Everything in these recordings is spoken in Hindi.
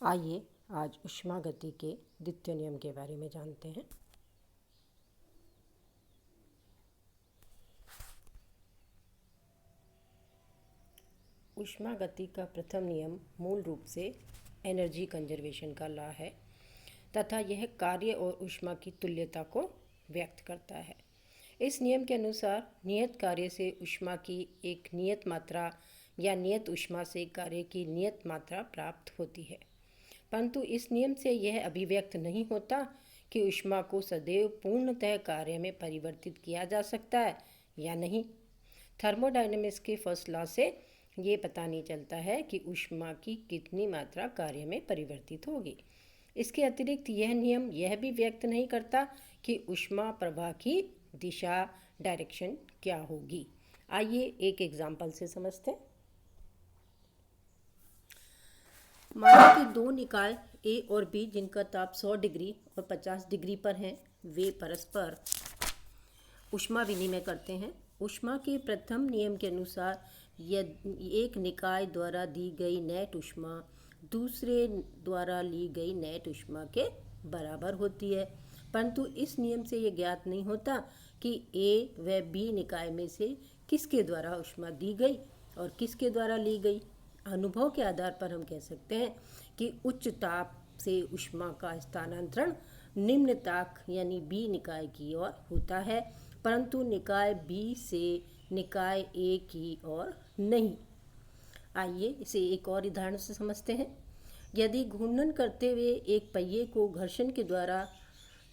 आइए आज ऊष्मागति के द्वितीय नियम के बारे में जानते हैं। ऊष्मागति का प्रथम नियम मूल रूप से एनर्जी कंजर्वेशन का लॉ है तथा यह कार्य और ऊष्मा की तुल्यता को व्यक्त करता है। इस नियम के अनुसार नियत कार्य से ऊष्मा की एक नियत मात्रा या नियत ऊष्मा से कार्य की नियत मात्रा प्राप्त होती है, परंतु इस नियम से यह अभिव्यक्त नहीं होता कि ऊष्मा को सदैव पूर्णतः कार्य में परिवर्तित किया जा सकता है या नहीं। थर्मोडायनेमिक्स के फर्स्ट लॉ से ये पता नहीं चलता है कि ऊष्मा की कितनी मात्रा कार्य में परिवर्तित होगी। इसके अतिरिक्त यह नियम यह भी व्यक्त नहीं करता कि ऊष्मा प्रवाह की दिशा डायरेक्शन क्या होगी। आइए एक एग्जाम्पल से समझते हैं। मानो कि दो निकाय ए और बी जिनका ताप 100 डिग्री और 50 डिग्री पर हैं, वे परस्पर ऊष्मा विनिमय करते हैं। ऊष्मा के प्रथम नियम के अनुसार यदि एक निकाय द्वारा दी गई नेट ऊष्मा दूसरे द्वारा ली गई नेट ऊष्मा के बराबर होती है, परंतु इस नियम से ये ज्ञात नहीं होता कि ए व बी निकाय में से किसके द्वारा ऊष्मा दी गई और किसके द्वारा ली गई। अनुभव के आधार पर हम कह सकते हैं कि उच्च ताप से ऊष्मा का स्थानांतरण निम्न ताप यानी बी निकाय की ओर होता है, परंतु निकाय बी से निकाय ए की ओर नहीं। आइए इसे एक और उदाहरण से समझते हैं। यदि घूर्णन करते हुए एक पहिए को घर्षण के द्वारा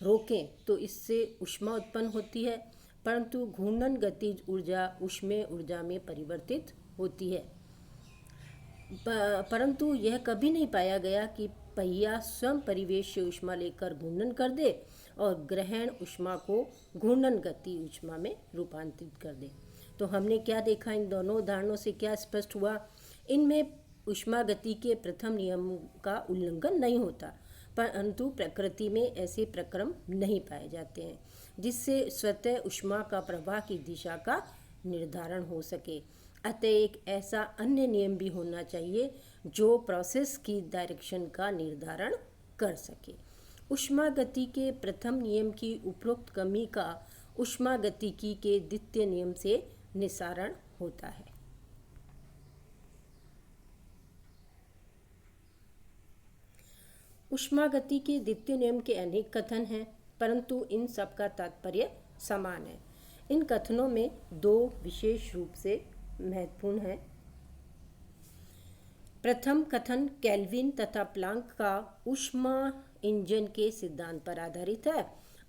रोकें तो इससे ऊष्मा उत्पन्न होती है, परंतु घूर्णन गतिज ऊर्जा ऊष्मीय ऊर्जा में परिवर्तित होती है। परंतु यह कभी नहीं पाया गया कि पहिया स्वयं परिवेश से ऊष्मा लेकर घूर्णन कर दे और ग्रहण ऊष्मा को घूर्णन गति ऊष्मा में रूपांतरित कर दे। तो हमने क्या देखा, इन दोनों उदाहरणों से क्या स्पष्ट हुआ? इनमें ऊष्मा गति के प्रथम नियम का उल्लंघन नहीं होता, परंतु प्रकृति में ऐसे प्रक्रम नहीं पाए जाते हैं जिससे स्वतः ऊष्मा का प्रवाह की दिशा का निर्धारण हो सके। अतः एक ऐसा अन्य नियम भी होना चाहिए जो प्रोसेस की डायरेक्शन का निर्धारण कर सके। ऊष्मा गति के प्रथम नियम की उपरोक्त कमी का ऊष्मा गतिकी के द्वितीय नियम से निस्सारण होता है। ऊष्मा गति के द्वितीय नियम के अनेक कथन हैं, परंतु इन सब का तात्पर्य समान है। इन कथनों में दो विशेष रूप से महत्वपूर्ण है। प्रथम कथन केल्विन तथा प्लांक का ऊष्मा इंजन के सिद्धांत पर आधारित है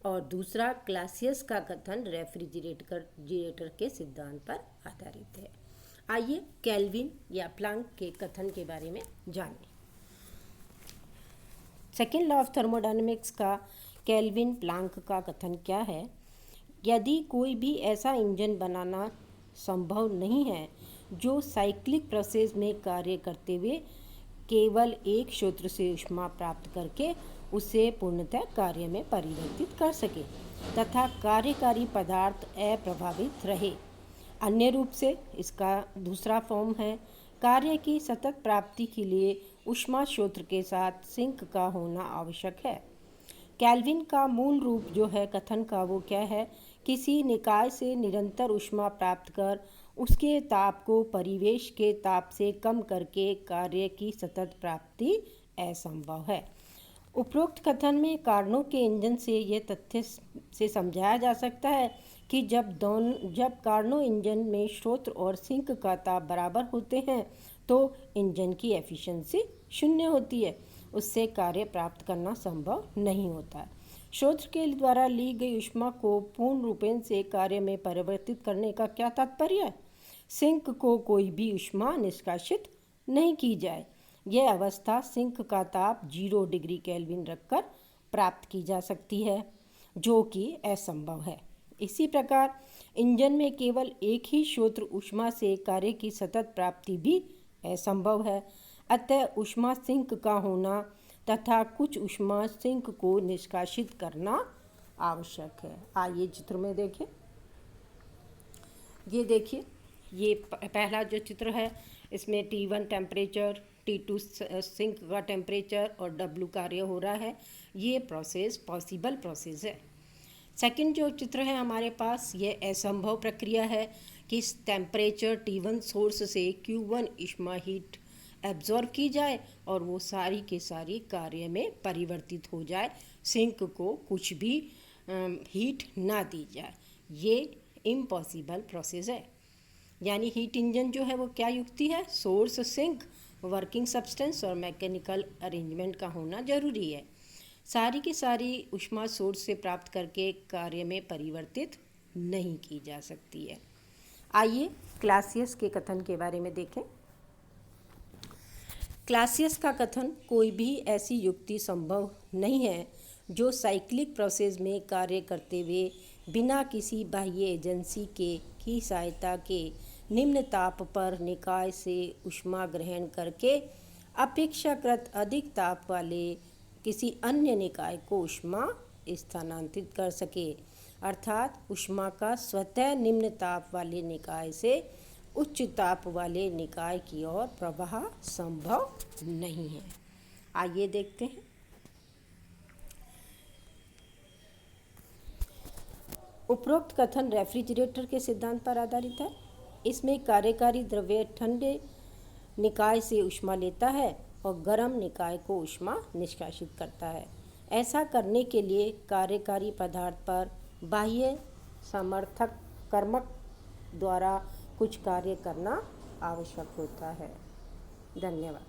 और दूसरा क्लासियस का कथन रेफ्रिजरेटर के सिद्धांत पर आधारित है। आइए केल्विन या प्लांक के कथन के बारे में जानें। सेकेंड लॉ ऑफ थर्मोडायनेमिक्स का केल्विन प्लांक का कथन क्या है? यदि कोई भी ऐसा इंजन बनाना संभव नहीं है जो साइक्लिक प्रोसेस में कार्य करते हुए केवल एक स्रोत से ऊष्मा प्राप्त करके उसे पूर्णतः कार्य में परिवर्तित कर सके तथा कार्यकारी पदार्थ अप्रभावित रहे। अन्य रूप से इसका दूसरा फॉर्म है, कार्य की सतत प्राप्ति के लिए ऊष्मा स्रोत के साथ सिंक का होना आवश्यक है। केल्विन का मूल रूप जो है कथन का वो क्या है? किसी निकाय से निरंतर ऊष्मा प्राप्त कर उसके ताप को परिवेश के ताप से कम करके कार्य की सतत प्राप्ति असंभव है। उपरोक्त कथन में कार्नो के इंजन से यह तथ्य से समझाया जा सकता है कि जब कार्नो इंजन में स्रोत और सिंक का ताप बराबर होते हैं तो इंजन की एफिशिएंसी 0 होती है, उससे कार्य प्राप्त करना संभव नहीं होता। स्रोत के द्वारा ली गई ऊष्मा को पूर्ण रूपेण से कार्य में परिवर्तित करने का क्या तात्पर्य है? सिंक को कोई भी ऊष्मा निष्कासित नहीं की जाए। यह अवस्था सिंक का ताप 0 डिग्री केल्विन रखकर प्राप्त की जा सकती है, जो कि असंभव है। इसी प्रकार इंजन में केवल एक ही स्रोत ऊष्मा से कार्य की सतत प्राप्ति भी असंभव है। अतः ऊष्मा सिंक का होना तथा कुछ ऊष्मा सिंक को निष्कासित करना आवश्यक है। आइए चित्र में देखें। ये देखिए, ये पहला जो चित्र है इसमें T1 टेम्परेचर, T2 सिंक का टेम्परेचर और W कार्य हो रहा है, ये प्रोसेस पॉसिबल प्रोसेस है। सेकंड जो चित्र है हमारे पास, ये असंभव प्रक्रिया है कि टेम्परेचर T1 सोर्स से Q1 ऊष्मा हीट एब्जॉर्ब की जाए और वो सारी के सारी कार्य में परिवर्तित हो जाए, सिंक को कुछ भी हीट ना दी जाए। ये इम्पॉसिबल प्रोसेस है। यानी हीट इंजन जो है वो क्या युक्ति है, सोर्स, सिंक, वर्किंग सब्सटेंस और मैकेनिकल अरेंजमेंट का होना जरूरी है। सारी की सारी ऊष्मा सोर्स से प्राप्त करके कार्य में परिवर्तित नहीं की जा सकती है। आइए क्लासियस के कथन के बारे में देखें। क्लासियस का कथन, कोई भी ऐसी युक्ति संभव नहीं है जो साइक्लिक प्रोसेस में कार्य करते हुए बिना किसी बाह्य एजेंसी की सहायता के निम्न ताप पर निकाय से ऊष्मा ग्रहण करके अपेक्षाकृत अधिक ताप वाले किसी अन्य निकाय को ऊष्मा स्थानांतरित कर सके, अर्थात ऊष्मा का स्वतः निम्न ताप वाले निकाय से उच्च ताप वाले निकाय की ओर प्रवाह संभव नहीं है। आइए देखते हैं। उपरोक्त कथन रेफ्रिजरेटर के सिद्धांत पर आधारित है। इसमें कार्यकारी द्रव्य ठंडे निकाय से ऊष्मा लेता है और गर्म निकाय को ऊष्मा निष्कासित करता है। ऐसा करने के लिए कार्यकारी पदार्थ पर बाह्य समर्थक कर्मक द्वारा कुछ कार्य करना आवश्यक होता है। धन्यवाद।